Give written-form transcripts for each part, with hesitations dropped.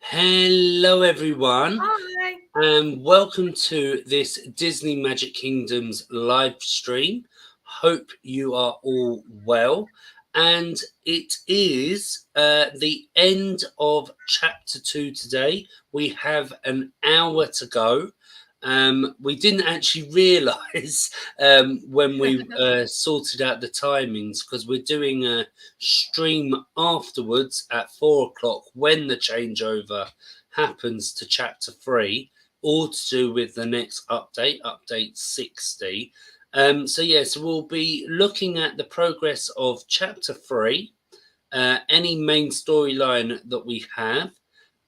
Hello, everyone, Hi. and welcome to this Disney Magic Kingdoms live stream. Hope you are all well, and it is the end of chapter 2 today. We have an hour to go. We didn't actually realize when we sorted out the timings because we're doing a stream afterwards at 4 o'clock when the changeover happens to chapter 3, all to do with the next update 60. So we'll be looking at the progress of chapter 3, any main storyline that we have.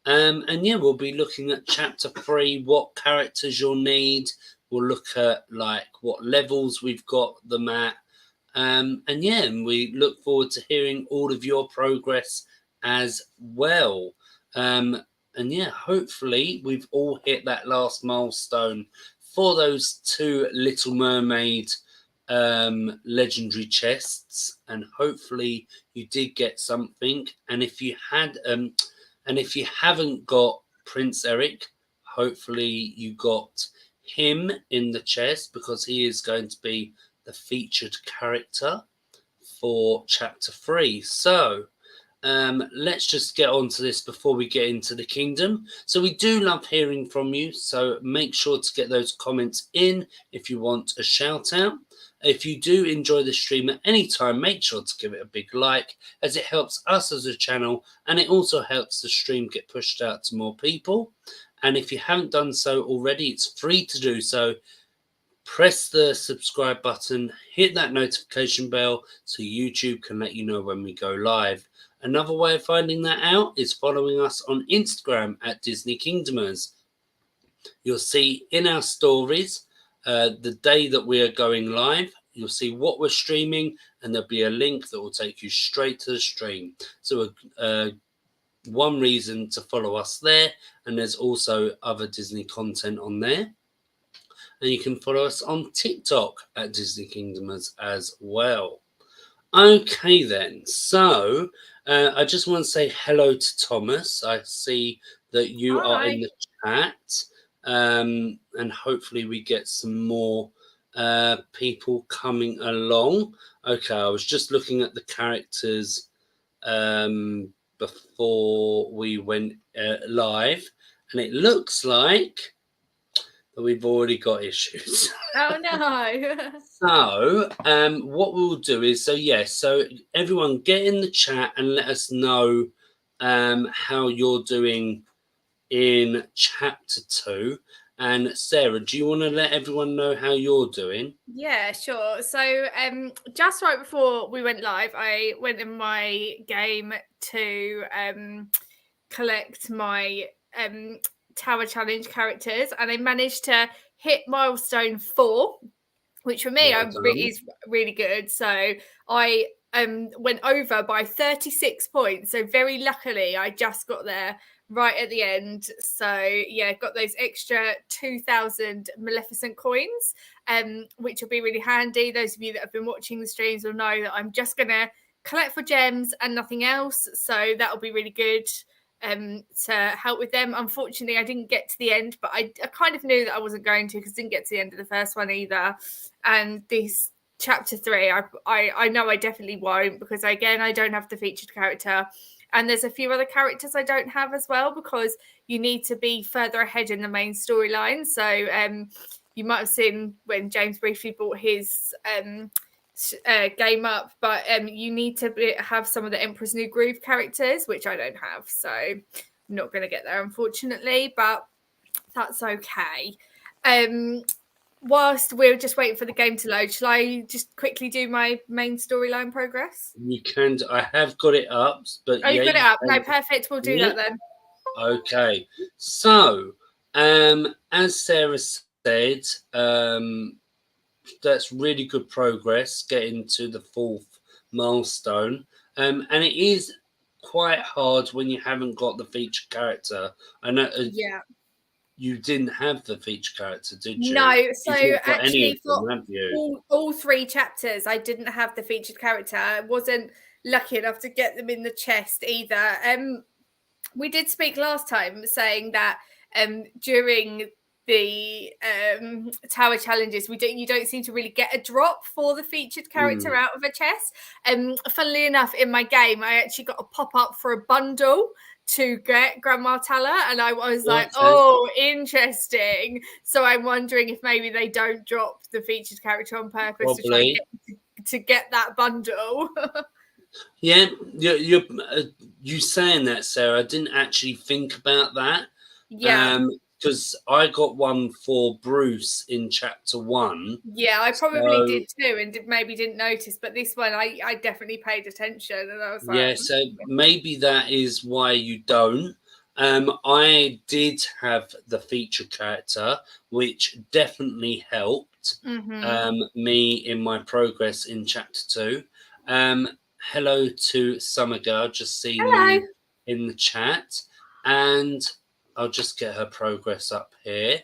We'll be looking at chapter 3, what characters you'll need. We'll look at like what levels we've got them at. And we look forward to hearing all of your progress as well. Hopefully we've all hit that last milestone for those 2 Little Mermaid legendary chests, and hopefully you did get something. And if you haven't got Prince Eric, hopefully you got him in the chest because he is going to be the featured character for chapter 3. So let's just get on to this before we get into the kingdom. So we do love hearing from you, so make sure to get those comments in if you want a shout out. If you do enjoy the stream at any time, make sure to give it a big like, as it helps us as a channel and it also helps the stream get pushed out to more people. And if you haven't done so already, it's free to do so. Press the subscribe button, hit that notification bell so YouTube can let you know when we go live. Another way of finding that out is following us on Instagram at Disney Kingdomers. You'll see in our stories the day that we are going live. You'll see what we're streaming, and there'll be a link that will take you straight to the stream. So one reason to follow us there, and there's also other Disney content on there. And you can follow us on TikTok at Disney Kingdomers as well. Okay, then. So I just want to say hello to Thomas. I see that you are in Hi. the chat, and hopefully we get some more people coming along. Okay, I was just looking at the characters before we went live, and it looks like that we've already got issues. Oh no. So, what we'll do is, so everyone get in the chat and let us know how you're doing in chapter 2. And Sarah, do you want to let everyone know how you're doing? Yeah, sure. So just right before we went live, I went in my game to collect my Tower Challenge characters, and I managed to hit milestone 4, which for me Well done. is really good. So I went over by 36 points. So very luckily, I just got there right at the end. So yeah, got those extra 2,000 Maleficent coins, which will be really handy. Those of you that have been watching the streams will know that I'm just gonna collect for gems and nothing else. So that'll be really good to help with them. Unfortunately, I didn't get to the end, but I kind of knew that I wasn't going to, because I didn't get to the end of the first one either. And this chapter 3, I know I definitely won't, because again, I don't have the featured character, and there's a few other characters I don't have as well, because you need to be further ahead in the main storyline. So you might have seen when James briefly brought his game up, but you need to have some of the Emperor's New Groove characters, which I don't have, so I'm not going to get there, unfortunately, but that's okay. Whilst we're just waiting for the game to load, shall I just quickly do my main storyline progress? You can. I have got it up, but Oh, yeah, you've got it you up. can. No, perfect. We'll do Yeah. that then. Okay. So, as Sarah said, that's really good progress getting to the 4th milestone. And it is quite hard when you haven't got the featured character. I know Yeah. you didn't have the featured character, did you? No, so You've not got any of actually for them, have you? all 3 chapters, I didn't have the featured character. I wasn't lucky enough to get them in the chest either. we did speak last time saying that during the tower challenges you don't seem to really get a drop for the featured character out of a chest. Funnily enough, in my game I actually got a pop-up for a bundle to get Grandma Tala, and I was like, oh, interesting. So I'm wondering if maybe they don't drop the featured character on purpose to try to get that bundle. Yeah, you saying that, Sarah, I didn't actually think about that. Yeah. Because I got one for Bruce in chapter 1. Yeah, I probably did too, and maybe didn't notice. But this one, I definitely paid attention, and I was like, yeah. So maybe that is why you don't. I did have the feature character, which definitely helped me in my progress in chapter 2. Hello to Summer Girl, just seeing you in the chat, and I'll just get her progress up here.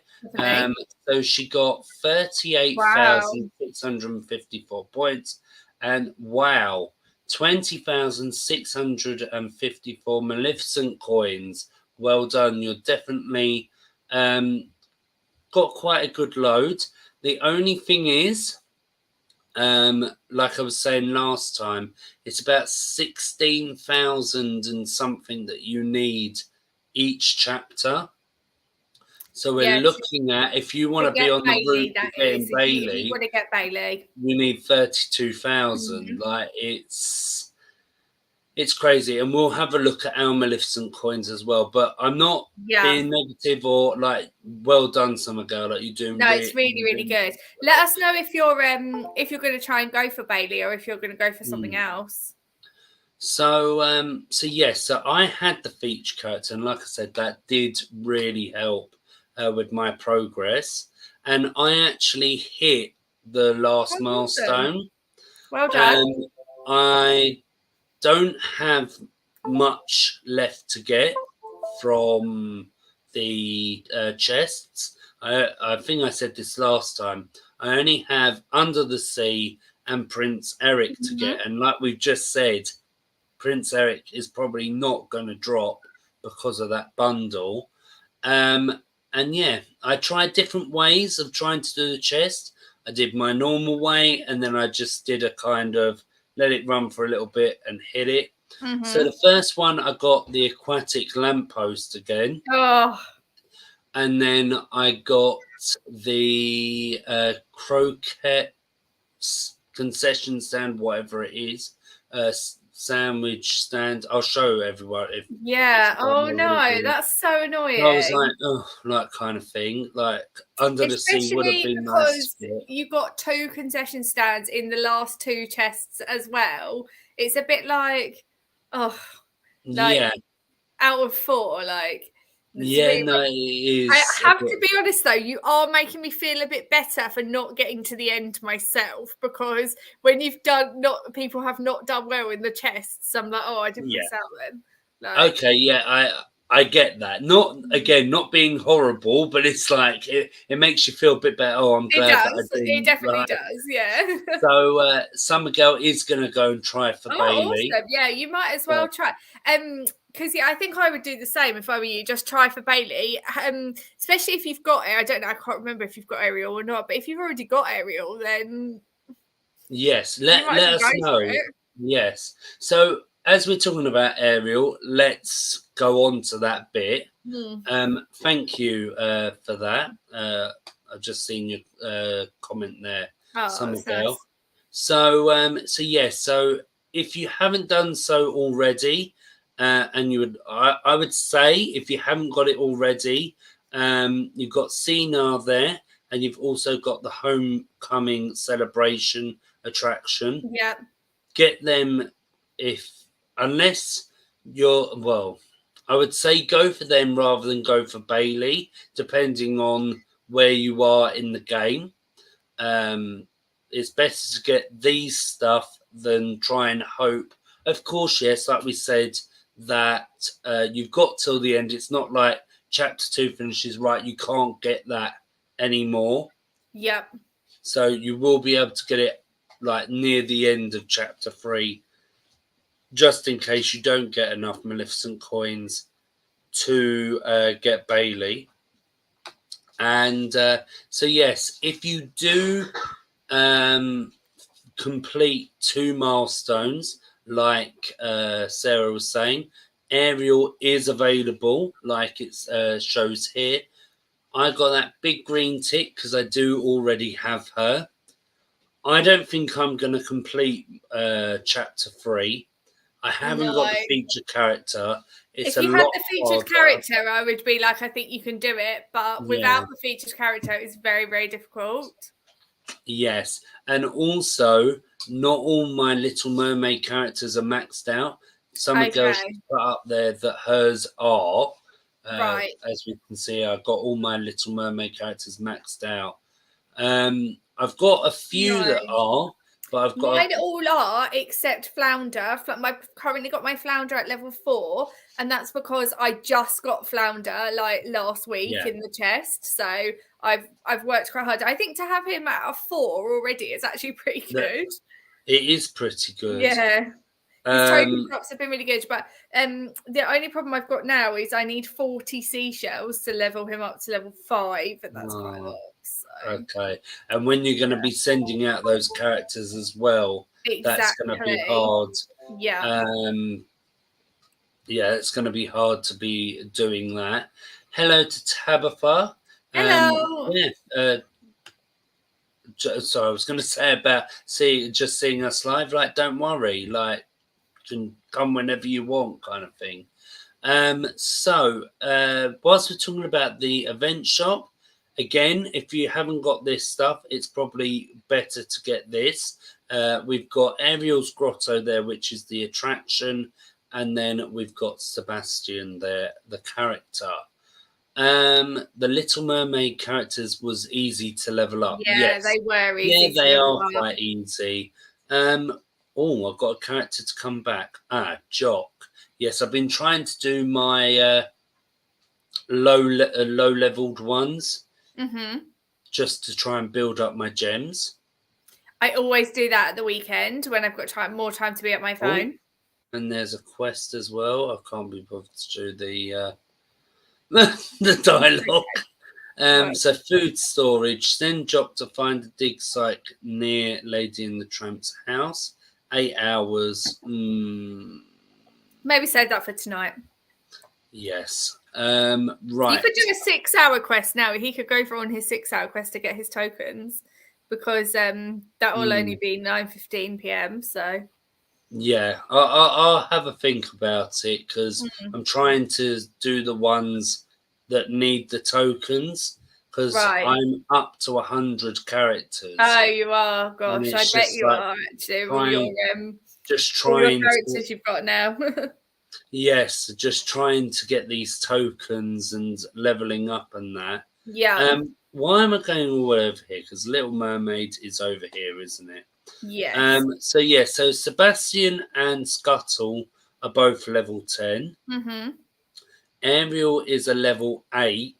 So she got 38,654 points, and wow, 20,654 Maleficent coins. Well done. You're definitely got quite a good load. The only thing is, like I was saying last time, it's about 16,000 and something that you need each chapter. So we're looking at, if you want to be on the route to getting Bailey, you want to get Bailey, you need 32,000. Like it's crazy, and we'll have a look at our Maleficent coins as well. But I'm not being negative or like, well done, Summer Girl. Like you're doing. No, it's really good. Let us know if you're going to try and go for Bailey or if you're going to go for something else. So so I had the feature character, and like I said, that did really help with my progress, and I actually hit the last milestone. Well done. I don't have much left to get from the chests. I think I said this last time. I only have Under the Sea and Prince Eric to get, and like we've just said, Prince Eric is probably not going to drop because of that bundle. And yeah, I tried different ways of trying to do the chest. I did my normal way, and then I just did a kind of let it run for a little bit and hit it. So the first one, I got the aquatic lamppost again. And then I got the croquette concession stand, whatever it is, sandwich stand. I'll show everyone. Oh no, that's so annoying. I was like, oh, like kind of thing. Like Under the Sea would have been nice. You got 2 concession stands in the last 2 chests as well. It's a bit like, out of 4, like. It is. I have to be honest though, you are making me feel a bit better for not getting to the end myself, because when people have not done well in the chests, I'm like, oh, I didn't miss out then. Like, okay, I get that. Not being horrible, but it's like it makes you feel a bit better. Oh, I'm glad that I did. It definitely does, yeah. So Summer Girl is going to go and try for Bailey. Awesome. Yeah, you might as well try. Because I think I would do the same if I were you. Just try for Bailey, especially if you've got it. I don't know. I can't remember if you've got Ariel or not. But if you've already got Ariel, then yes, let us know. Yes. So as we're talking about Ariel, let's go on to that bit. Thank you for that. I've just seen your comment there, Summer Girl. Nice. So if you haven't done so already, and I would say if you haven't got it already, you've got Cena there, and you've also got the homecoming celebration attraction. Yeah, get them unless you're I would say go for them rather than go for Bailey, depending on where you are in the game. It's better to get these stuff than try and hope. Of course, yes, like we said, that you've got till the end. It's not like chapter 2 finishes right, you can't get that anymore. Yep. So you will be able to get it like near the end of chapter 3, just in case you don't get enough Maleficent coins to get Bailey. And so yes, if you do complete 2 milestones, like Sarah was saying, Ariel is available, like it shows here. I got that big green tick because I do already have her. I don't think I'm going to complete chapter 3. I haven't got the featured character. It's if you a had lot the featured harder. character, I would be like, I think you can do it. But without the featured character, it's very, very difficult. Yes. And also, not all my Little Mermaid characters are maxed out. Some of the girls put up there that hers are. Right. As we can see, I've got all my Little Mermaid characters maxed out. I've got a few that are, but I've got mine all are except Flounder. I've currently got my Flounder at level 4, and that's because I just got Flounder like last week in the chest. So I've worked quite hard. I think to have him at a 4 already is actually pretty good. It is pretty good. Yeah. His token drops have been really good, but the only problem I've got now is I need 40 seashells to level him up to level 5, and that's quite a lot. So. Okay, and when you're going to be sending out those characters as well, that's going to be hard. Yeah. Yeah, it's going to be hard to be doing that. Hello to Tabitha. Hello. So I was going to say about just seeing us live. Like, don't worry. Like, can come whenever you want, kind of thing. So whilst we're talking about the event shop, again, if you haven't got this stuff, it's probably better to get this. We've got Ariel's Grotto there, which is the attraction, and then we've got Sebastian there, the character. The Little Mermaid characters was easy to level up. Yeah, yes, they were easy. Yeah, they are quite easy. Oh, I've got a character to come back. Jock. Yes, I've been trying to do my low-leveled ones just to try and build up my gems. I always do that at the weekend when I've got more time to be at my phone. And there's a quest as well. I can't be bothered to do the dialogue. So food storage. Send Jock to find a dig site near Lady and the Tramp's house. 8 hours. Maybe save that for tonight. Yes. Right. He could do a 6-hour quest now. He could go on his 6-hour quest to get his tokens, because that will only be 9:15 p.m. So. Yeah, I'll have a think about it, because I'm trying to do the ones that need the tokens, because I'm up to 100 characters. Oh, you are? Gosh, I bet you are actually. All your characters you've got now. Yes, just trying to get these tokens and leveling up and that. Yeah. Why am I going all over here? Because Little Mermaid is over here, isn't it? Yes. So Sebastian and Scuttle are both level 10. Ariel is a level 8.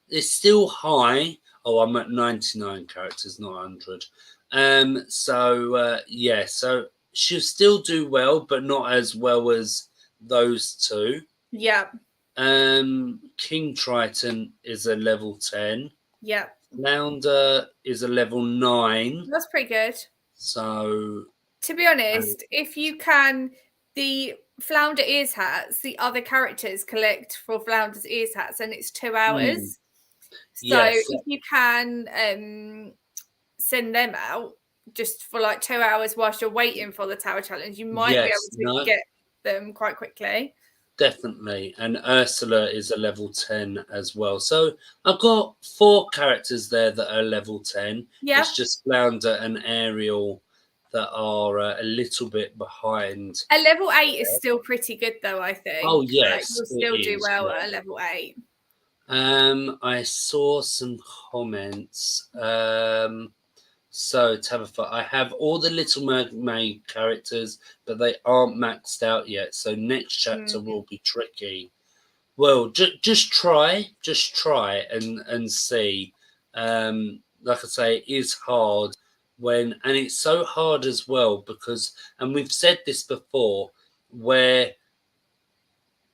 It's still high. Oh, I'm at 99 characters, not 100. So she'll still do well, but not as well as those two. Yeah. King Triton is a level 10. Yeah. Flounder is a level 9. That's pretty good. So, to be honest, if you can, the Flounder ears hats, the other characters collect for Flounder's ears hats, and it's 2 hours. So if you can send them out just for like 2 hours whilst you're waiting for the Tower Challenge, you might be able to get them quite quickly. Definitely. And Ursula is a level 10 as well. So I've got 4 characters there that are level 10. Yeah. It's just Flounder and Ariel that are a little bit behind. A level 8 is still pretty good, though, I think. Oh, yes. You'll still do well at a level 8. I saw some comments. So, Tabitha, I have all the Little Mermaid characters, but they aren't maxed out yet. So next chapter will be tricky. Well, just try and see. Like I say, it is hard and it's so hard as well because, and we've said this before, where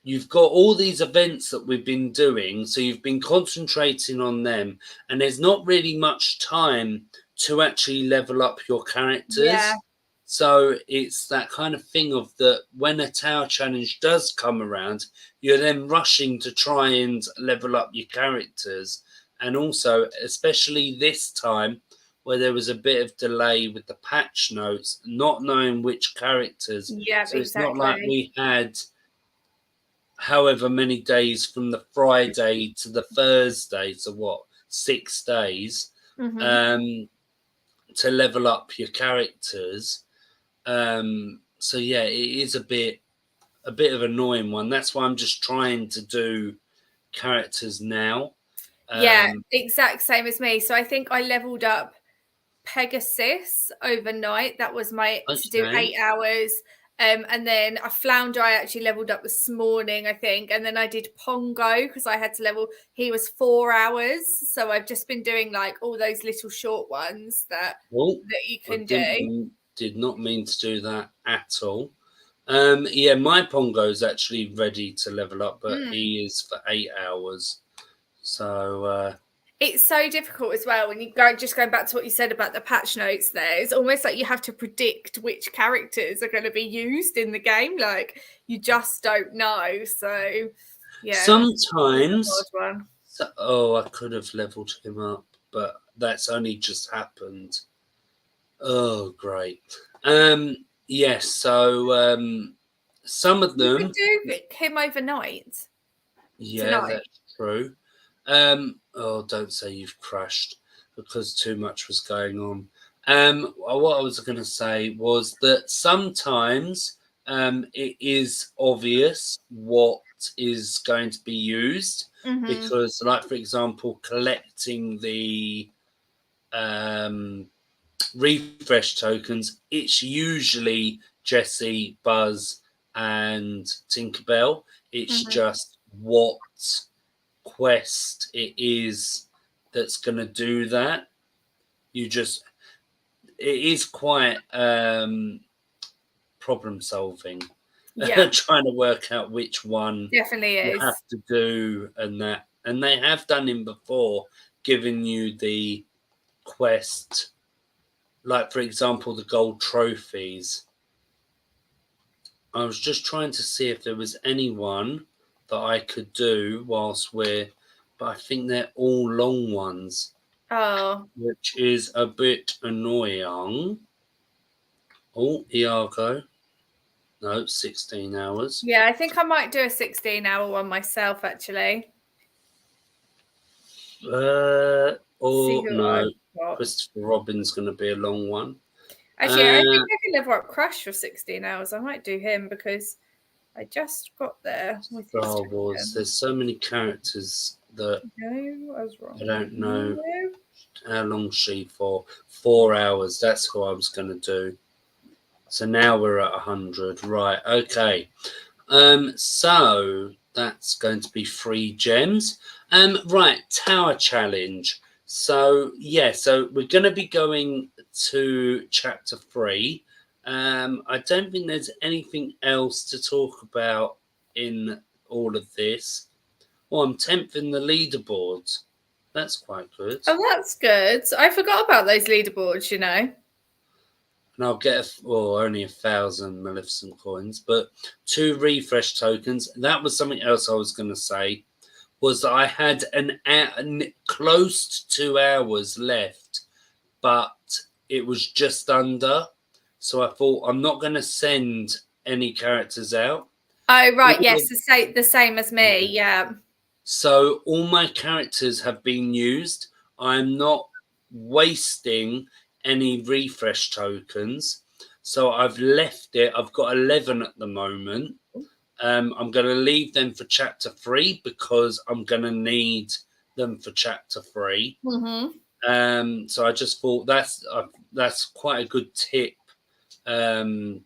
you've got all these events that we've been doing, so you've been concentrating on them, and there's not really much time to actually level up your characters. Yeah. So it's that kind of thing of that when a tower challenge does come around, you're then rushing to try and level up your characters. And also, especially this time, where there was a bit of delay with the patch notes, not knowing which characters. Yeah, So it's not like exactly. we had however many days from the Friday to the Thursday, so what, 6 days, Mm-hmm. to level up your characters. So yeah, it is a bit of an annoying one. That's why I'm just trying to do characters now. Yeah, exact same as me. So I think I leveled up Pegasus overnight. That was my to do Okay. 8 hours. And then a flounder I actually leveled up this morning, I think. And then I did Pongo because I had to level. He was 4 hours. So I've just been doing like all those little short ones that Well, you I can do. did not mean to do that at all. Yeah, my Pongo's actually ready to level up, but he is for 8 hours. So It's so difficult as well when you go just going back to what you said about the patch notes there. It's almost like you have to predict which characters are going to be used in the game. Like you just don't know. So yeah. sometimes, One. I could have leveled him up, but that's only just happened. Oh, great. Yes, so some of You could them, do him overnight yeah, tonight. that's true. Don't say you've crashed because too much was going on. What I was going to say was that sometimes it is obvious what is going to be used because, like for example, collecting the refresh tokens, it's usually Jessie, Buzz, and Tinkerbell. It's just what quest it is that's going to do that. It is quite problem solving. Yeah, Trying to work out which one definitely you is. have to do and that. And they have done him before, giving you the quest, like for example, the gold trophies. I was just trying to see if there was anyone that I could do whilst but I think they're all long ones, Oh, which is a bit annoying. Oh, Iago. No, 16 hours. yeah. I think I might do a 16-hour one myself, actually. See who No, I've got. Christopher Robin's going to be a long one. Actually, I think I can level up Crash for 16 hours. I might do him because I just got there with his Star Wars. There's so many characters that No, I was wrong. I don't know how long she for. 4 hours. That's who I was going to do. So now we're at 100. Right. Okay. So that's going to be 3 gems. Right. Tower challenge. So yeah. So we're going to be going to chapter 3. I don't think there's anything else to talk about in all of this. Oh, I'm 10th in the leaderboard. That's quite good. Oh, that's good. I forgot about those leaderboards, you know. And I'll get only 1,000 Maleficent coins, but 2 refresh tokens. That was something else I was going to say, was that I had close to 2 hours left, but it was just under. So I thought I'm not going to send any characters out. Oh, right. Yes, the same as me. Yeah. So all my characters have been used. I'm not wasting any refresh tokens. So I've left it. I've got 11 at the moment. I'm going to leave them for chapter 3 because I'm going to need them for chapter 3. So I just thought that's quite a good tip to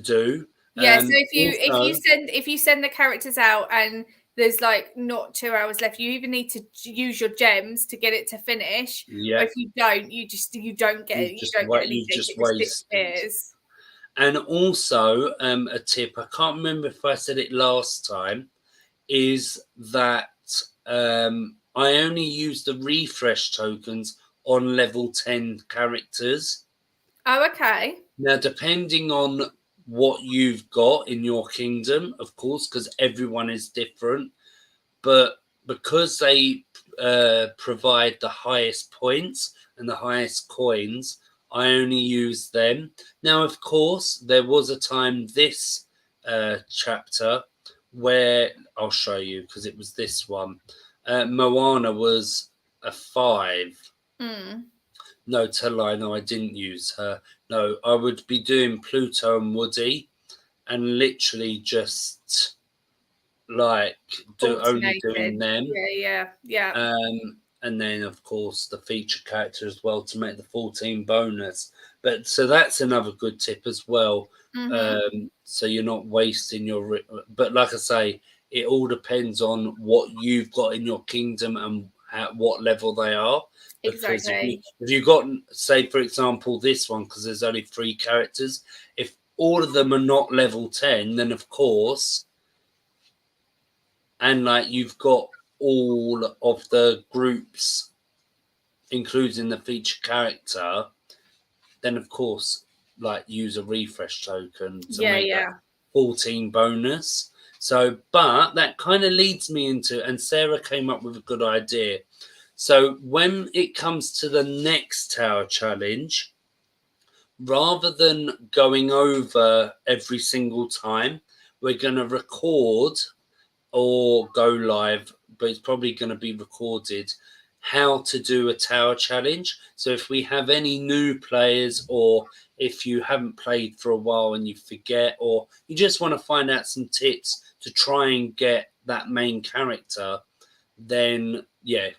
do. Yeah. So if you send the characters out and there's like not 2 hours left, you even need to use your gems to get it to finish. Yeah. Or if you don't, you don't get it. You don't get anything. You just It waste. disappears. And also, a tip, I can't remember if I said it last time, is that I only use the refresh tokens on level 10 characters. Oh, okay. Now, depending on what you've got in your kingdom, of course, because everyone is different, but because they provide the highest points and the highest coins, I only use them. Now, of course, there was a time this chapter where I'll show you because it was this one. Moana was a 5. No, tell a lie. No, I didn't use her. No, I would be doing Pluto and Woody and literally just like only doing them. Yeah. And then of course the feature character as well to make the 14 bonus. But so that's another good tip as well. So you're not wasting your. But like I say, it all depends on what you've got in your kingdom and at what level they are. Because Exactly. if you got, say for example, this one, because there's only 3 characters, if all of them are not level 10, then of course. And like you've got all of the groups, including the feature character, then of course, like use a refresh token to make that 14 bonus. So, but that kind of leads me into, and Sarah came up with a good idea. So when it comes to the next tower challenge, rather than going over every single time, we're going to record or go live, but it's probably going to be recorded, how to do a tower challenge. So if we have any new players, or if you haven't played for a while and you forget, or you just want to find out some tips to try and get that main character, then yeah,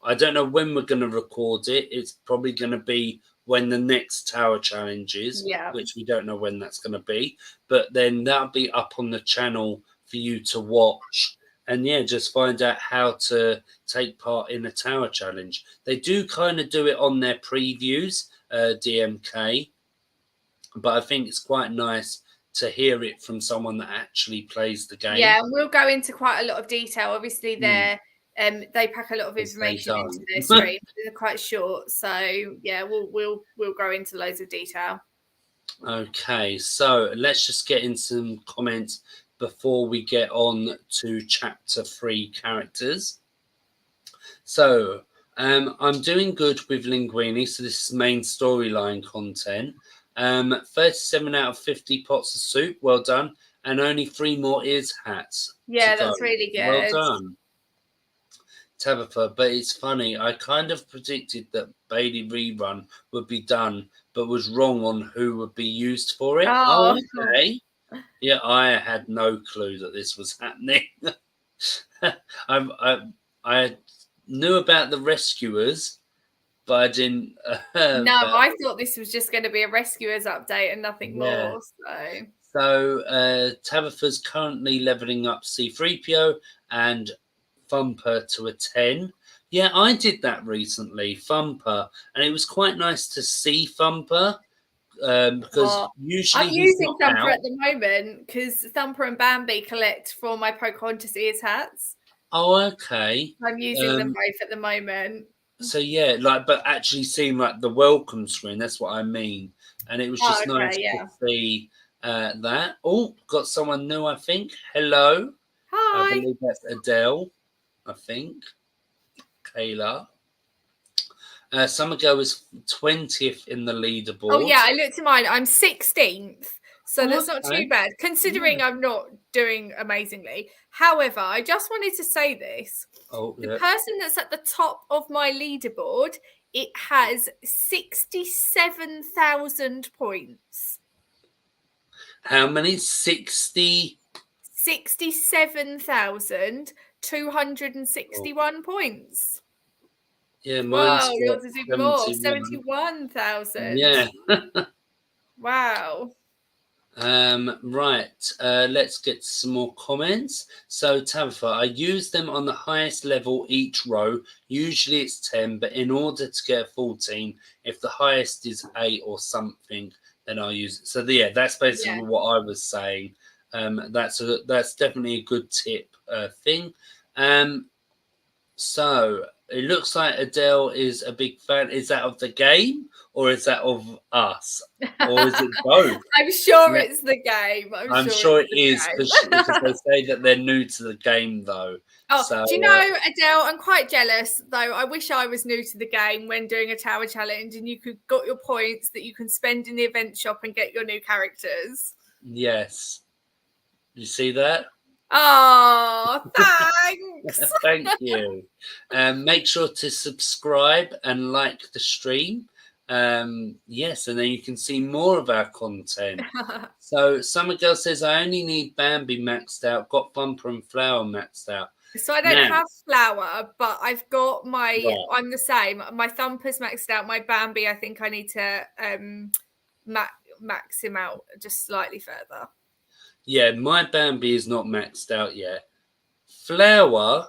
I don't know when we're going to record it. It's probably going to be when the next tower challenge is, which we don't know when that's going to be, but then that'll be up on the channel for you to watch, and yeah, just find out how to take part in a tower challenge. They do kind of do it on their previews, DMK, but I think it's quite nice to hear it from someone that actually plays the game. Yeah, and we'll go into quite a lot of detail. Obviously, they pack a lot of information into their stream. They're quite short, so yeah, we'll go into loads of detail. Okay, so let's just get in some comments before we get on to chapter 3 characters. So I'm doing good with Linguini, so this is main storyline content. 37 out of 50 pots of soup, well done, and only 3 more ears hats. Yeah, that's really good. Well done, Tabitha. But it's funny, I kind of predicted that Bailey rerun would be done, but was wrong on who would be used for it. Oh okay. Yeah, I had no clue that this was happening. I knew about the rescuers, but I didn't. I thought this was just going to be a rescuers update and nothing more. So Tabitha's currently leveling up C3PO and Thumper to a 10. Yeah, I did that recently, Thumper, and it was quite nice to see Thumper. Because usually I'm using Thumper at the moment because Thumper and Bambi collect for my Pocahontas ears hats. Oh, okay. I'm using them both at the moment. So yeah, but actually seeing like the welcome screen, that's what I mean. And it was just nice to see that. Oh, got someone new, I think. Hello. Hi. I believe that's Adele, I think. Kayla. Summer Girl was 20th in the leaderboard. Oh, yeah, I looked at mine. I'm 16th. So that's not too bad, considering I'm not doing amazingly. However, I just wanted to say this. The person that's at the top of my leaderboard, it has 67,000 points. How many? 67,261 points. Yeah, mine's yours is even more. 71,000. Yeah. Wow. Right. Let's get some more comments. So Tabitha, I use them on the highest level each row. Usually it's 10, but in order to get 14, if the highest is 8 or something, then I'll use it. So yeah, that's basically Yeah. what I was saying. That's definitely a good tip thing. So it looks like Adele is a big fan. Is that of the game or is that of us? Or is it both? I'm sure Let- it's the game. I'm sure it it's is the because game. they say that they're new to the game though. Oh, So do you know, Adele, I'm quite jealous, though. I wish I was new to the game when doing a tower challenge and you could got your points that you can spend in the event shop and get your new characters. yes, you see that? Oh, thanks. Thank you. Make sure to subscribe and like the stream. Yes, and then you can see more of our content. So Summer Girl says, I only need Bambi maxed out, got Bumper and Flower maxed out. So I don't Now, have Flower, but I've got my, right. I'm the same. My Thumper's maxed out. My Bambi, I think I need to max him out just slightly further. Yeah, my Bambi is not maxed out yet. Flower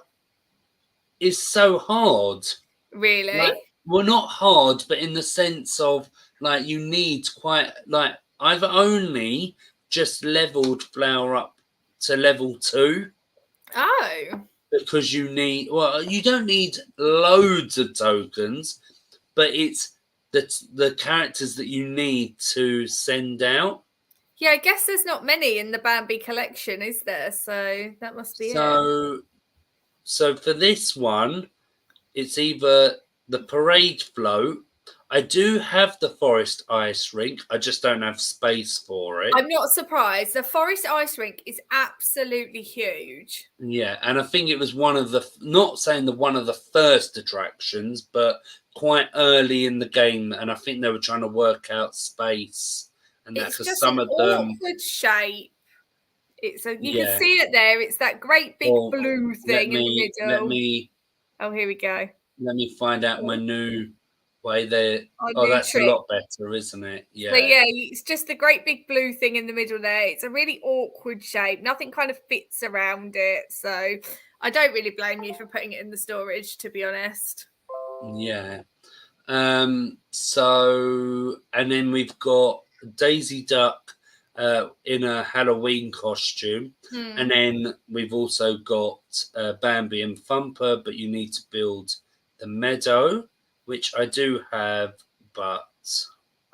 is so hard. Really? Like, well, not hard, but in the sense of like you need quite like I've only just leveled Flower up to level 2 Oh. because you don't need loads of tokens, but it's the characters that you need to send out. Yeah, I guess there's not many in the Bambi collection, is there? So that must be it. So for this one, it's either the parade float. I do have the forest ice rink. I just don't have space for it. I'm not surprised. The forest ice rink is absolutely huge. Yeah, and I think it was one of the not saying one of the first attractions, but quite early in the game, and I think they were trying to work out space and that It's for just some an of them. awkward shape. You Yeah. can see it there. It's that great big blue thing in the middle. Oh, here we go. Let me find out my new way there. New That's trick. a lot better, isn't it? Yeah. So yeah, it's just the great big blue thing in the middle there. It's a really awkward shape. Nothing kind of fits around it. So I don't really blame you for putting it in the storage, to be honest. Yeah. So, and then we've got Daisy Duck in a Halloween costume. And then we've also got Bambi and Thumper, but you need to build the meadow, which I do have, but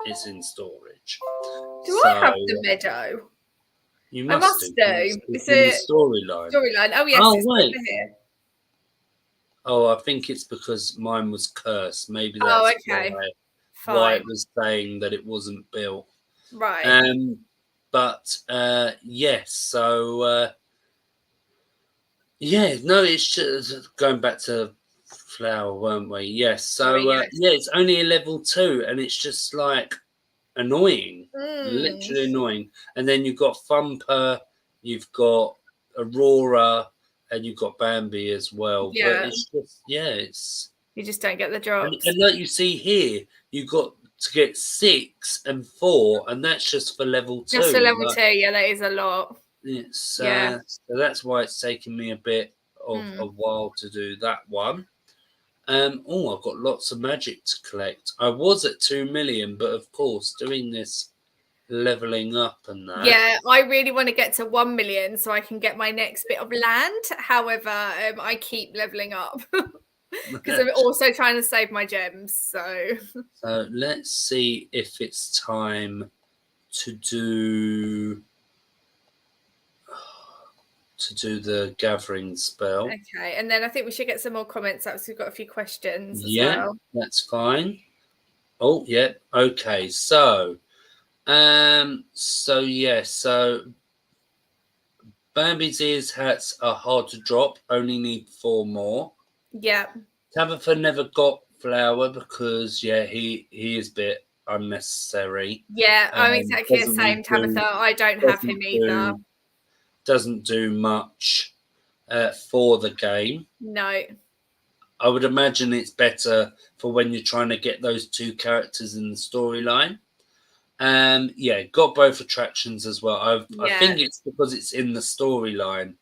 it's in storage. Do I have the meadow? You must do. It's in the storyline. Oh, yes. Oh, it's wait. over here. Oh, I think it's because mine was cursed. Maybe that's why it was saying that it wasn't built. Right. But yes, so it's just going back to Flower, weren't we? Yes. So it's only a level 2, and it's just like annoying, literally annoying. And then you've got Thumper, you've got Aurora, and you've got Bambi as well. Yeah. But it's just it's you just don't get the drops. And like you see here, you've got to get 6 and 4, and that's just for level 2. Just for level 2, yeah, that is a lot. So that's why it's taken me a bit of a while to do that one. I've got lots of magic to collect. I was at 2 million, but of course, doing this leveling up and that. Yeah, I really want to get to 1 million so I can get my next bit of land. However, I keep leveling up because I'm also trying to save my gems. So let's see if it's time to do the gathering spell. Okay, and then I think we should get some more comments up. So we've got a few questions as well. That's fine. Oh, yeah. Okay, so Bambi's ears hats are hard to drop, only need 4 more. Yeah. Tabitha never got Flower because he is a bit unnecessary. Yeah, I'm exactly the same, Tabitha. I don't have him either. Doesn't do much for the game. No. I would imagine it's better for when you're trying to get those 2 characters in the storyline. Got both attractions as well. I think it's because it's in the storyline.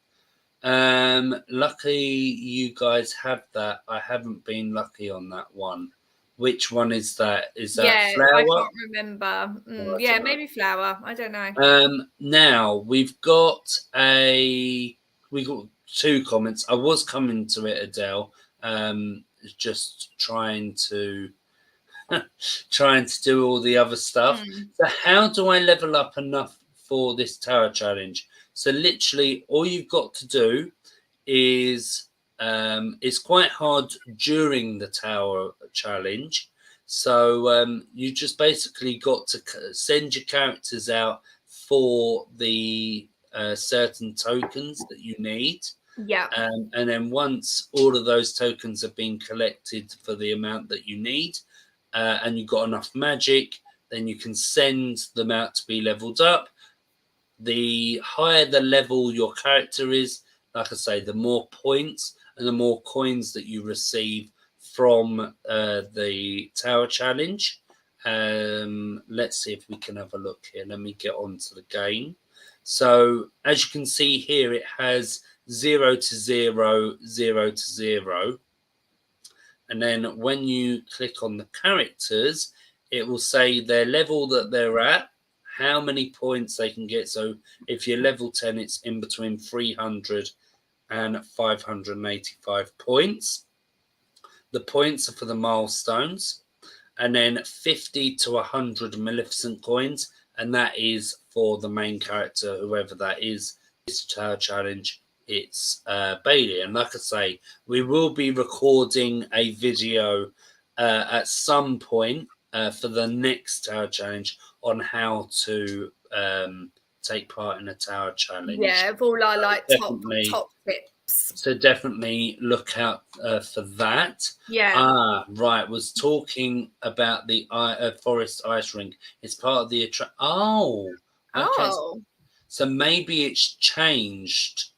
Lucky you guys have that. I haven't been lucky on that one. Which one is that? Is that Yeah, I flower? can't remember. Oh, I Yeah, don't know. maybe flower. I don't know. Now we've got two comments. I was coming to it, Adele. Just trying to do all the other stuff. So how do I level up enough for this tower challenge? So literally all you've got to do is it's quite hard during the tower challenge. So you just basically got to send your characters out for the certain tokens that you need. Yeah. And then once all of those tokens have been collected for the amount that you need, and you've got enough magic, then you can send them out to be leveled up. The higher the level your character is, like I say, the more points and the more coins that you receive from the tower challenge. Let's see if we can have a look here. Let me get on to the game. So as you can see here, it has 0 to 0, 0 to 0. And then when you click on the characters, it will say their level that they're at, how many points they can get. So if you're level 10, it's in between 300 and 585 points. The points are for the milestones. And then 50 to 100 Maleficent coins. And that is for the main character, whoever that is. This tower challenge, it's Bailey. And like I say, we will be recording a video at some point for the next tower challenge on how to take part in a tower challenge. Yeah, of all our like top tips. So definitely look out for that. Yeah. Right. Was talking about the forest ice rink. It's part of the Oh. Okay. Oh. So maybe it's changed.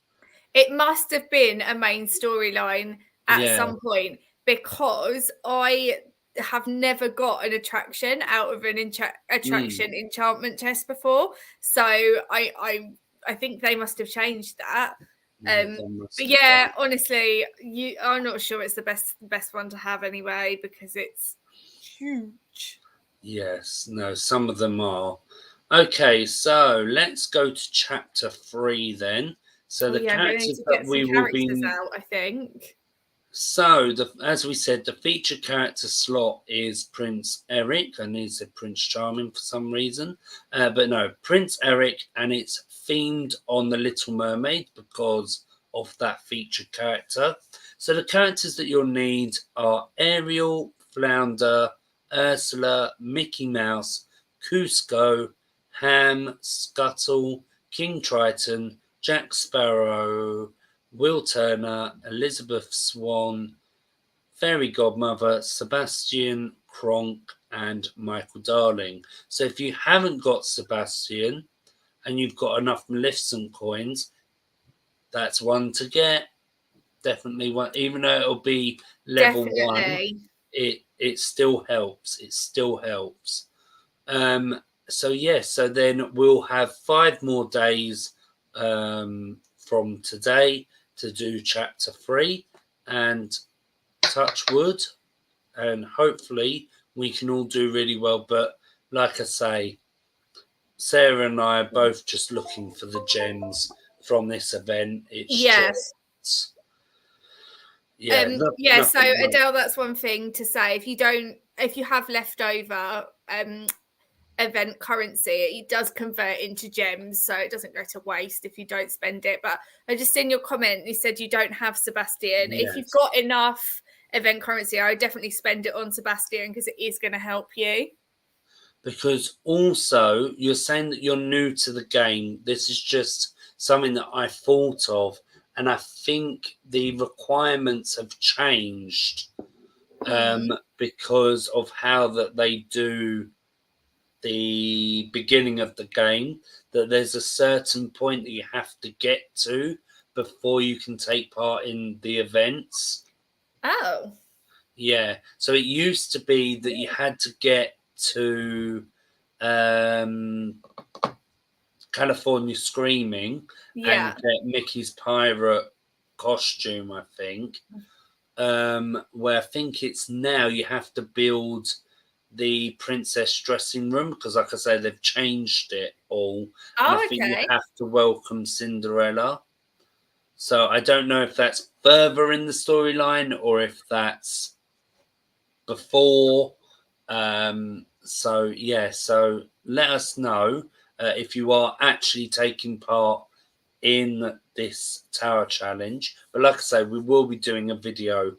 It must have been a main storyline at some point, because I have never got an attraction out of an attraction enchantment chest before. So I think they must have changed that. But yeah, honestly, I'm not sure it's the best one to have anyway, because it's huge. Yes, no, some of them are. Okay, so let's go to chapter 3 then. So the characters that we will be out, I think. So, as we said, the featured character slot is Prince Eric. I need to say Prince Charming for some reason. But no, Prince Eric, and it's themed on The Little Mermaid because of that featured character. So the characters that you'll need are Ariel, Flounder, Ursula, Mickey Mouse, Cusco, Ham, Scuttle, King Triton, Jack Sparrow, Will Turner, Elizabeth Swan, Fairy Godmother, Sebastian, Kronk, and Michael Darling. So if you haven't got Sebastian and you've got enough Maleficent coins, that's one to get. Definitely one, even though it'll be level 1, it still helps. It still helps. So yeah, so then we'll have 5 more days from today to do chapter 3, and touch wood, and hopefully we can all do really well. But like I say, Sarah and I are both just looking for the gems from this event. It's just so Adele, that's one thing to say. If you have leftover event currency, it does convert into gems, so it doesn't go to waste if you don't spend it. But I just seen your comment, you said you don't have Sebastian. If you've got enough event currency, I would definitely spend it on Sebastian, because it is going to help you. Because also you're saying that you're new to the game. This is just something that I thought of, and I think the requirements have changed because of how that they do the beginning of the game, that there's a certain point that you have to get to before you can take part in the events. Oh. Yeah. So it used to be that you had to get to California Screaming and get Mickey's pirate costume, I think. where I think it's now you have to build the princess dressing room because, like I say, they've changed it all, and I Oh, think you okay. have to welcome Cinderella. So I don't know if that's further in the storyline or if that's before. So yeah, so let us know if you are actually taking part in this tower challenge. But like I say, we will be doing a video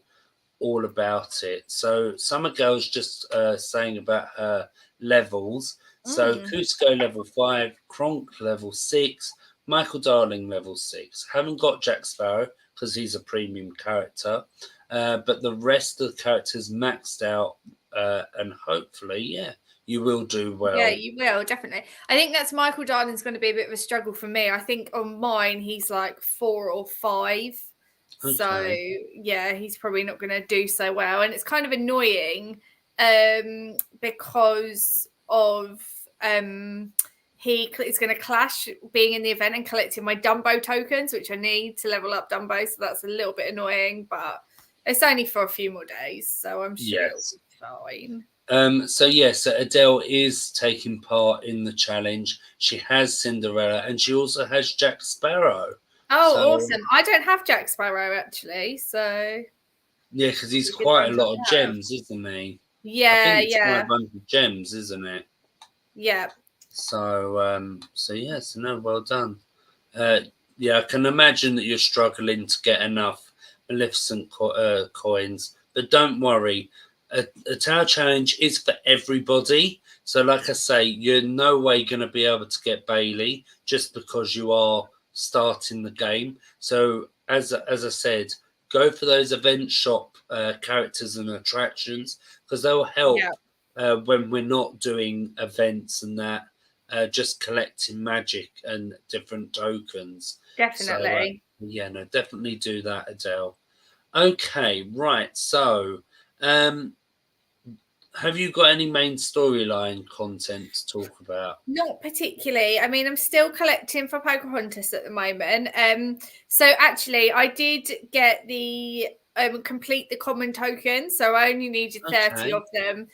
all about it. So Summer Girl's just saying about her levels. So Mm. Cusco level 5, Kronk level 6, Michael Darling level 6. Haven't got Jack Sparrow because he's a premium character. But the rest of the characters maxed out, and hopefully, yeah, you will do well. Yeah, you will, definitely. I think that's Michael Darling's going to be a bit of a struggle for me. I think on mine, he's like 4 or 5. So, Okay. yeah, he's probably not going to do so well. And it's kind of annoying because of he is going to clash being in the event and collecting my Dumbo tokens, which I need to level up Dumbo. So that's a little bit annoying, but it's only for a few more days. So I'm sure it'll Yes. be fine. So yes, Adele is taking part in the challenge. She has Cinderella, and she also has Jack Sparrow. Oh, So awesome. I don't have Jack Sparrow actually, so yeah, because he's a good quite one a to lot of have. gems, isn't he? I Yeah, think it's yeah, 500 gems, isn't it? yeah. So yes, no, well done. Uh, yeah, I can imagine that you're struggling to get enough Maleficent coins, but don't worry. A tower challenge is for everybody. So, like I say, you're no way going to be able to get Bailey just because you are starting the game. So, as I said, go for those event shop characters and attractions because they'll help Yeah, when we're not doing events and that. Just collecting magic and different tokens. So definitely. yeah, no, definitely do that, Adele. Okay, right. So, um, have you got any main storyline content to talk about? Not particularly. I mean, I'm still collecting for Pocahontas at the moment. So actually, I did get the complete the common token, so I only needed 30 Okay. of them.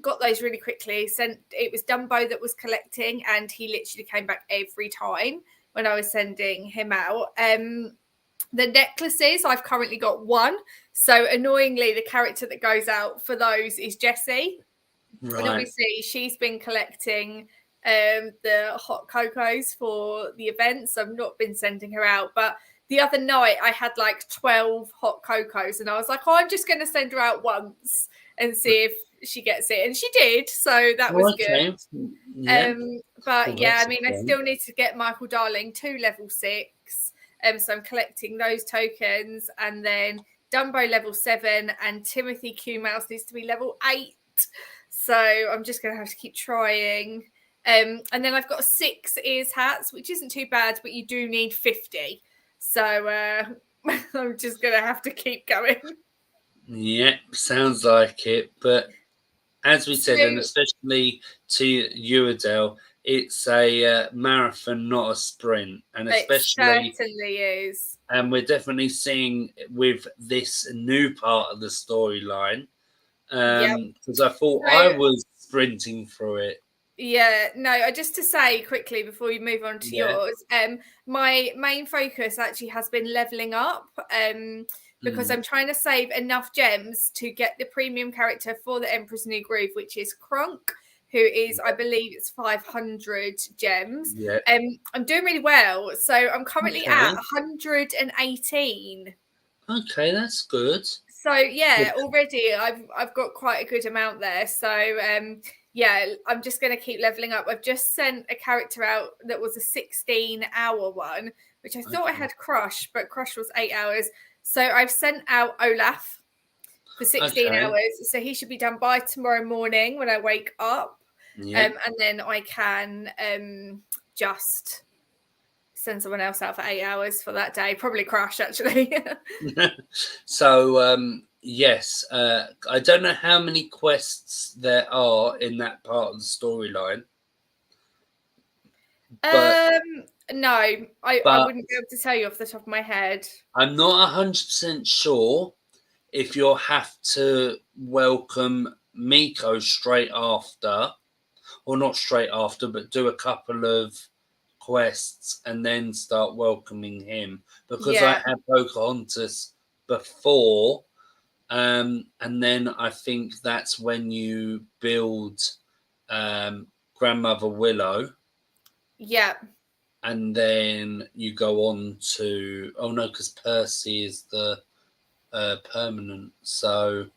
Got those really quickly. Sent it was Dumbo that was collecting, and he literally came back every time when I was sending him out. The necklaces, I've currently got one. So annoyingly, the character that goes out for those is Jessie. And Right. obviously, she's been collecting the hot cocos for the events. I've not been sending her out, but the other night I had like 12 hot cocos, and I was like, oh, I'm just going to send her out once and see if she gets it. And she did. So that was Oh, good. okay. Yeah. Well, But yeah, I that's mean, I fun. still need to get Michael Darling to level 6. So I'm collecting those tokens, and then Dumbo level 7, and Timothy Q Mouse needs to be level 8. So I'm just going to have to keep trying. And then I've got 6 ears hats, which isn't too bad, but you do need 50. So I'm just going to have to keep going. Yeah, sounds like it. But as we So said, and especially to you, Adele, it's a marathon, not a sprint. And it especially, certainly is. and we're definitely seeing with this new part of the storyline, Yep. because I thought I So was sprinting through it. yeah, no, just to say quickly before we move on to Yeah. yours, my main focus actually has been leveling up, because Mm, I'm trying to save enough gems to get the premium character for the Emperor's New Groove, which is Kronk, who is, I believe, it's 500 gems. yeah. I'm doing really well, so I'm currently at Okay. 118. Okay, that's good. So Good. yeah, already I've got quite a good amount there. So yeah, I'm just going to keep leveling up. I've just sent a character out that was a 16-hour one, which I thought I Okay. had Crush, but Crush was 8 hours. So I've sent out Olaf for 16 Okay. hours. So he should be done by tomorrow morning when I wake up. Yeah. And then I can just send someone else out for 8 hours for that day. Probably Crush, actually. So yes, I don't know how many quests there are in that part of the storyline, but No, I but wouldn't be able to tell you off the top of my head. I'm not 100% sure if you'll have to welcome Miko straight after, or not straight after, but do a couple of quests and then start welcoming him, because I Yeah. had Pocahontas before, and then I think that's when you build Grandmother Willow, Yeah. and then you go on to because Percy is the permanent, so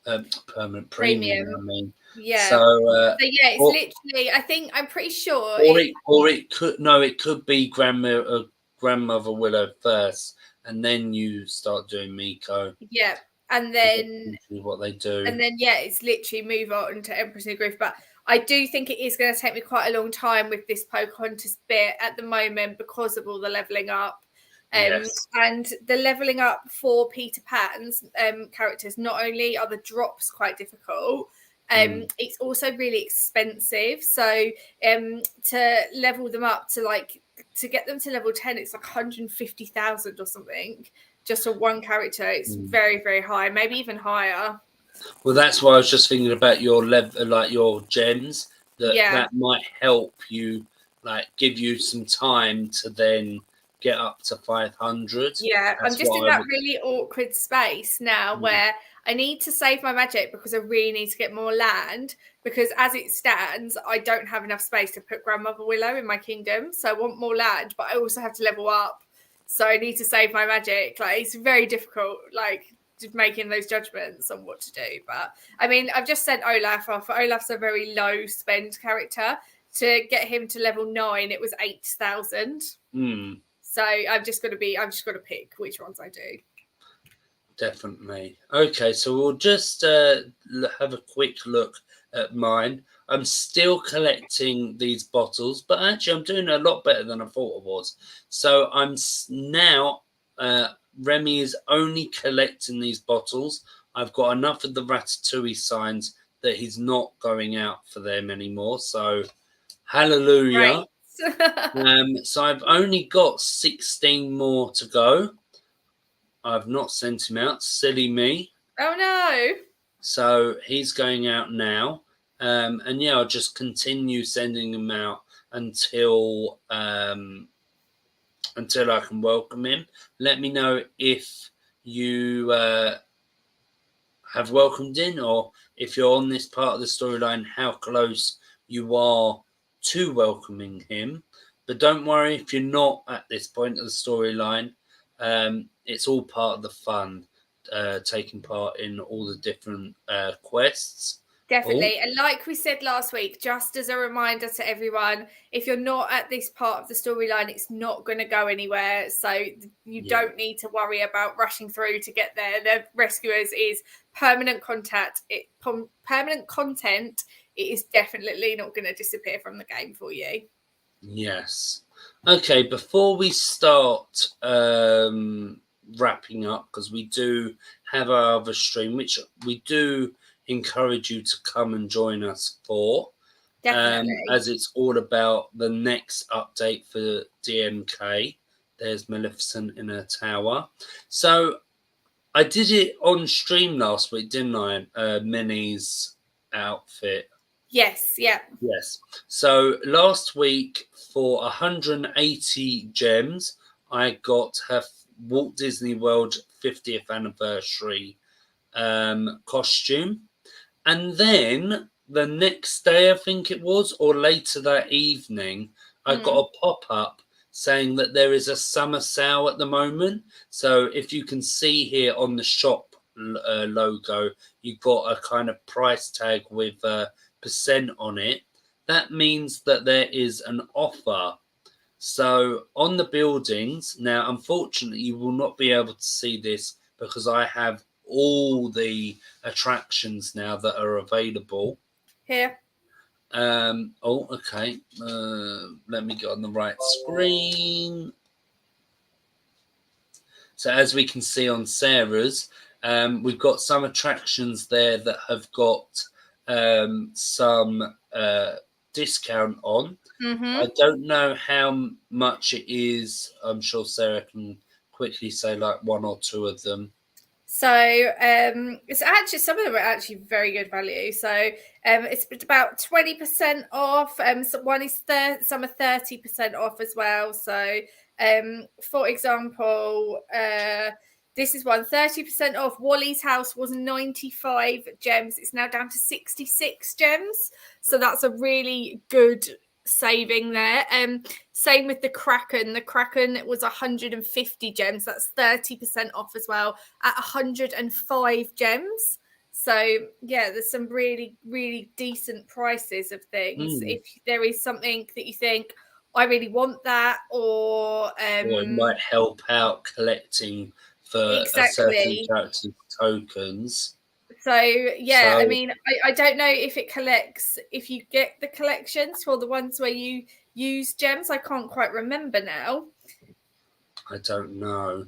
permanent premium. Premium. I mean, Yeah. so So yeah, it's or, literally. I'm pretty sure it could be Grandmother Willow first, and then you start doing Miko. Yeah, and then What they do, yeah, it's literally move on to Empress New Groove. But I do think it is going to take me quite a long time with this Pocahontas bit at the moment because of all the leveling up. yes, And the leveling up for Peter Pan's characters, not only are the drops quite difficult, it's also really expensive. So to level them up to get them to level 10, it's like 150,000 or something just for one character. It's very, very high, maybe even higher. Well, that's why I was just thinking about your level, like your gems. Yeah. That might help you, like give you some time to then get up to 500. Yeah, I'm That's just what in I that would. really awkward space now where I need to save my magic because I really need to get more land. Because as it stands, I don't have enough space to put Grandmother Willow in my kingdom. So I want more land, but I also have to level up. So I need to save my magic. Like, it's very difficult, like, just making those judgments on what to do. But I mean, I've just sent Olaf off. Olaf's a very low spend character. To get him to level 9, it was 8,000. So I've just got to pick which ones I do. Definitely. Okay, so we'll just have a quick look at mine. I'm still collecting these bottles, but actually I'm doing a lot better than I thought I was. So I'm now, Remy is only collecting these bottles. I've got enough of the Ratatouille signs that he's not going out for them anymore. So hallelujah. Right. So I've only got 16 more to go. I've not sent him out. Silly me. Oh no. So he's going out now. And yeah, I'll just continue sending him out until until I can welcome him. Let me know if you have welcomed in, or if you're on this part of the storyline, how close you are to welcoming him. But don't worry if you're not at this point of the storyline. It's all part of the fun, taking part in all the different quests. Definitely. And like we said last week, just as a reminder to everyone, if you're not at this part of the storyline, it's not going to go anywhere. So you don't need to worry about rushing through to get there. The Rescuers is permanent content. Permanent content. It is definitely not going to disappear from the game for you. Yes. Okay, before we start wrapping up, because we do have our other stream, which we do encourage you to come and join us for. Definitely. As it's all about the next update for DMK. There's Maleficent in her tower. So I did it on stream last week, didn't I? Minnie's outfit. Yes, yeah. Yes. So last week for 180 gems, I got her Walt Disney World 50th anniversary costume. And then the next day, I think it was, or later that evening, I got a pop-up saying that there is a summer sale at the moment. So if you can see here on the shop logo, you've got a kind of price tag with percent on it. That means that there is an offer. So on the buildings, now unfortunately you will not be able to see this because I have all the attractions now that are available. Here. Okay. Let me get on the right screen. So as we can see on Sarah's, we've got some attractions there that have got some discount on. I don't know how much it is. I'm sure Sarah can quickly say like one or two of them. So it's actually, some of them are actually very good value. So it's about 20% off. So one is some are 30% off as well. So for example, this is one 30% off. Wally's house was 95 gems. It's now down to 66 gems. So that's a really good saving there. Same with the Kraken. The Kraken was 150 gems. That's 30% off as well at 105 gems. So yeah, there's some really, really decent prices of things. If there is something that you think, I really want that, or it might help out collecting for a certain exactly. character's tokens. So yeah, I mean, I don't know if it collects, if you get the collections for the ones where you use gems. I can't quite remember now. I don't know.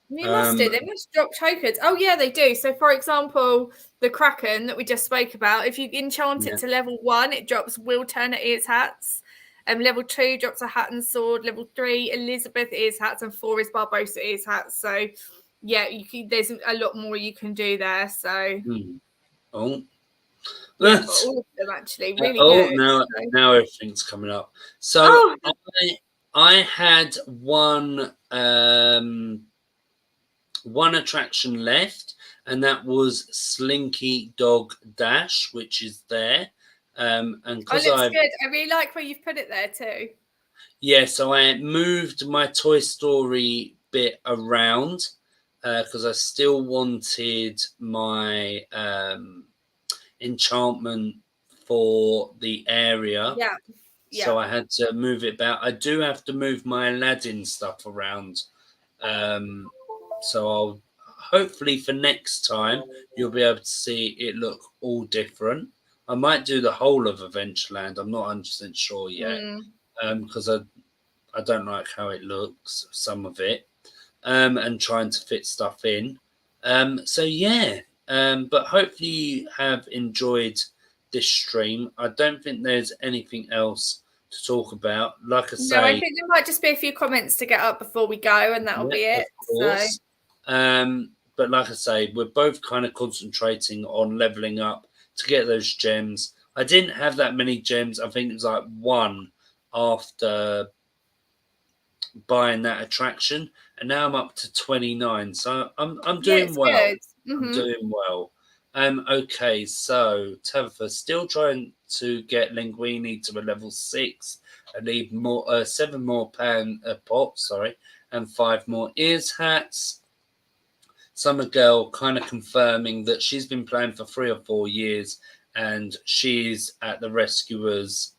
You must do. They must drop tokens. Oh yeah, they do. So for example, the Kraken that we just spoke about, if you enchant it to level 1, it drops Will Turner ears hats. Level 2 drops a hat and sword. Level 3, Elizabeth ears hats, and 4 is Barbosa ears hats. So yeah, there's a lot more you can do there. So oh, yeah, but all of them actually really good. Now everything's coming up. So I had one attraction left, and that was Slinky Dog Dash, which is there. And because looks good. I really like where you've put it there too. Yeah, so I moved my Toy Story bit around because I still wanted my enchantment for the area. Yeah. So I had to move it back. I do have to move my Aladdin stuff around. So I'll hopefully for next time you'll be able to see it look all different. I might do the whole of Adventureland. I'm not 100% sure yet because I don't like how it looks, some of it, and trying to fit stuff in. So yeah, but hopefully you have enjoyed this stream. I don't think there's anything else to talk about. Like I say, no, I think there might just be a few comments to get up before we go, and that'll be it. Of course. So. But like I say, we're both kind of concentrating on leveling up to get those gems. I didn't have that many gems. I think it was like 1 after buying that attraction, and now I'm up to 29. So I'm doing well. I'm doing well. Okay, so Tabitha still trying to get Linguini to a level 6. I need more 7 more pots, and 5 more ears hats. Summer Girl kind of confirming that she's been playing for 3 or 4 years, and she's at the Rescuers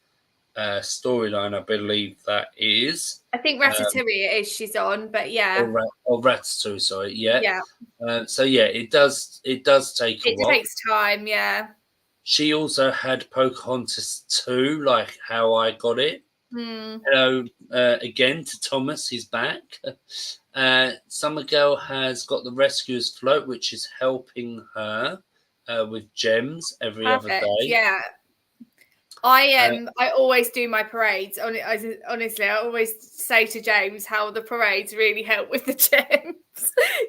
storyline, I believe that is. I think Ratatouille it is she's on, but yeah. Or Ratatouille, sorry, yeah. So yeah, it does take a while. It takes time, yeah. She also had Pocahontas 2, like how I got it. Hello again to Thomas, he's back. Summer Girl has got the Rescuers float, which is helping her with gems every other day. Yeah. I always do my parades. Honestly, I always say to James how the parades really help with the gems.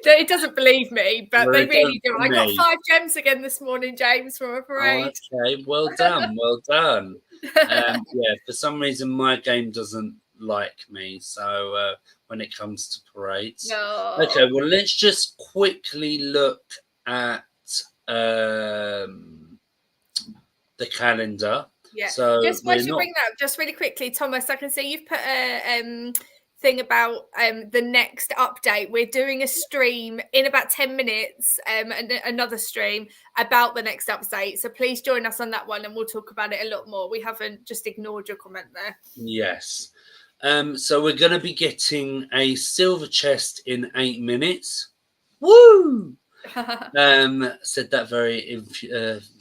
He doesn't believe me, but they really do. I got 5 gems again this morning, James, from a parade. Oh, okay, well done, well done. Yeah, for some reason my game doesn't like me, so when it comes to parades. No. Okay, well let's just quickly look at the calendar. Yeah. So just once you bring that up, just really quickly, Thomas, I can see you've put a thing about the next update. We're doing a stream in about 10 minutes, and another stream about the next update. So please join us on that one, and we'll talk about it a lot more. We haven't just ignored your comment there. Yes. So we're going to be getting a silver chest in 8 minutes. Woo! Said that very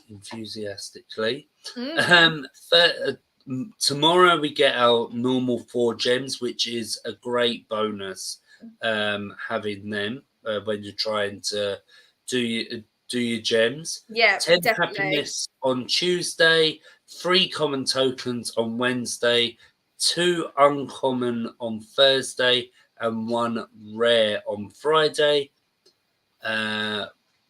enthusiastically. Tomorrow we get our normal 4 gems, which is a great bonus having them when you're trying to do your gems. Yeah, 10 definitely. happiness on Tuesday, 3 common tokens on Wednesday, 2 uncommon on Thursday, and 1 rare on Friday.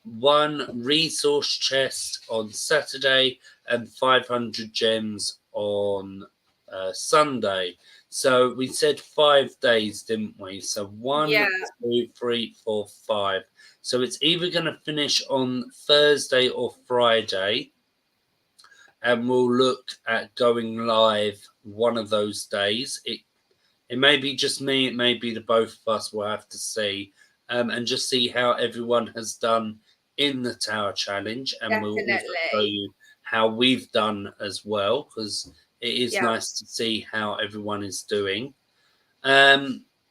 1 resource chest on Saturday and 500 gems on Sunday. So we said 5 days, didn't we? So 1, Yeah. 2, 3, 4, 5. So it's either going to finish on Thursday or Friday. And we'll look at going live one of those days. It may be just me, it may be the both of us. We'll have to see, and just see how everyone has done in the Tower Challenge, and we'll also show Definitely. you how we've done as well, because it is Yeah. nice to see how everyone is doing.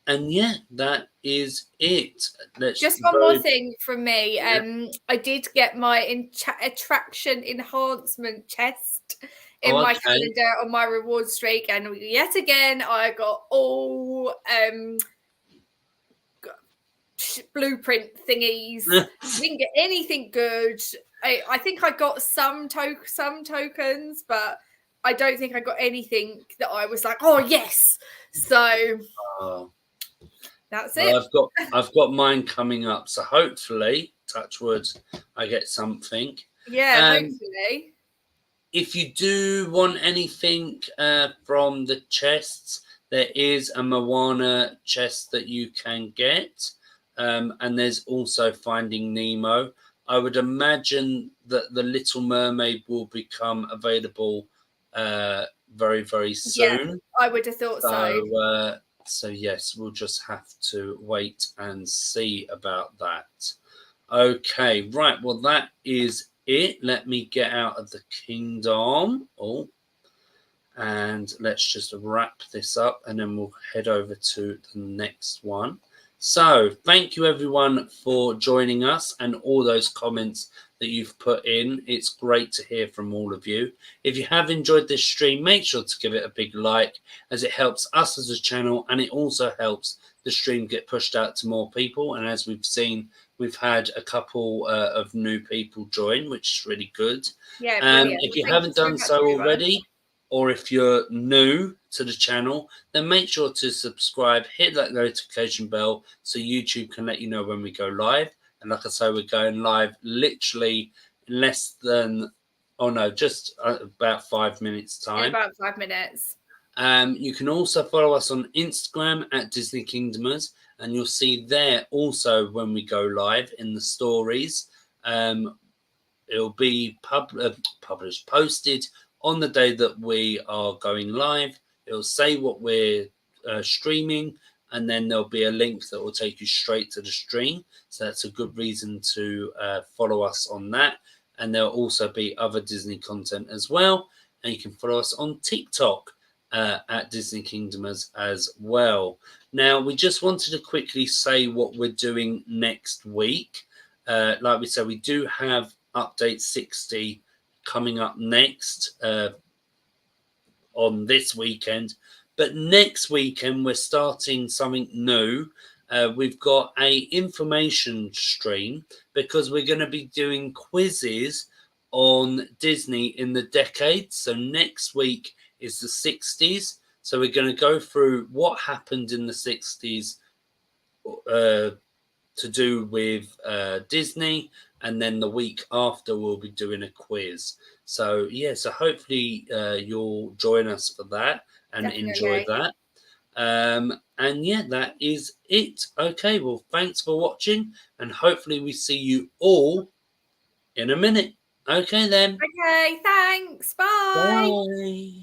And yeah, that is it. Just one more thing from me. I did get my attraction enhancement chest in my calendar on my reward streak, and yet again I got all blueprint thingies. Didn't get anything good. I think I got some tokens, but I don't think I got anything that I was like, oh yes. So that's it. I've got mine coming up, so hopefully, touch wood, I get something. Yeah, hopefully. If you do want anything from the chests, there is a Moana chest that you can get, and there's also Finding Nemo. I would imagine that the Little Mermaid will become available very, very soon. Yeah, I would have thought so. So yes, we'll just have to wait and see about that. Okay, right. Well, that is it. Let me get out of the kingdom. Oh, and let's just wrap this up, and then we'll head over to the next one. So thank you everyone for joining us and all those comments that you've put in. It's great to hear from all of you. If you have enjoyed this stream, make sure to give it a big like, as it helps us as a channel, and it also helps the stream get pushed out to more people. And as we've seen, we've had a couple of new people join, which is really good. Yeah, brilliant. If you haven't done so already, or if you're new to the channel, then make sure to subscribe, hit that notification bell so YouTube can let you know when we go live. And like I say, we're going live literally in less than, just about 5 minutes time. In about 5 minutes. You can also follow us on Instagram at Disney Kingdomers, and you'll see there also when we go live in the stories. It'll be published, posted on the day that we are going live. It'll say what we're streaming, and then there'll be a link that will take you straight to the stream. So that's a good reason to follow us on that. And there'll also be other Disney content as well. And you can follow us on TikTok at Disney Kingdomers as well. Now, we just wanted to quickly say what we're doing next week. Like we said, we do have Update 60 coming up next on this weekend. But next weekend, we're starting something new. We've got a information stream because we're going to be doing quizzes on Disney in the decades. So next week is the 60s. So we're going to go through what happened in the 60s to do with Disney. And then the week after, we'll be doing a quiz. So, yeah, so hopefully you'll join us for that and enjoy that. And yeah, that is it. Okay, well, thanks for watching, and hopefully we see you all in a minute. Okay, then. Okay, thanks. Bye. Bye.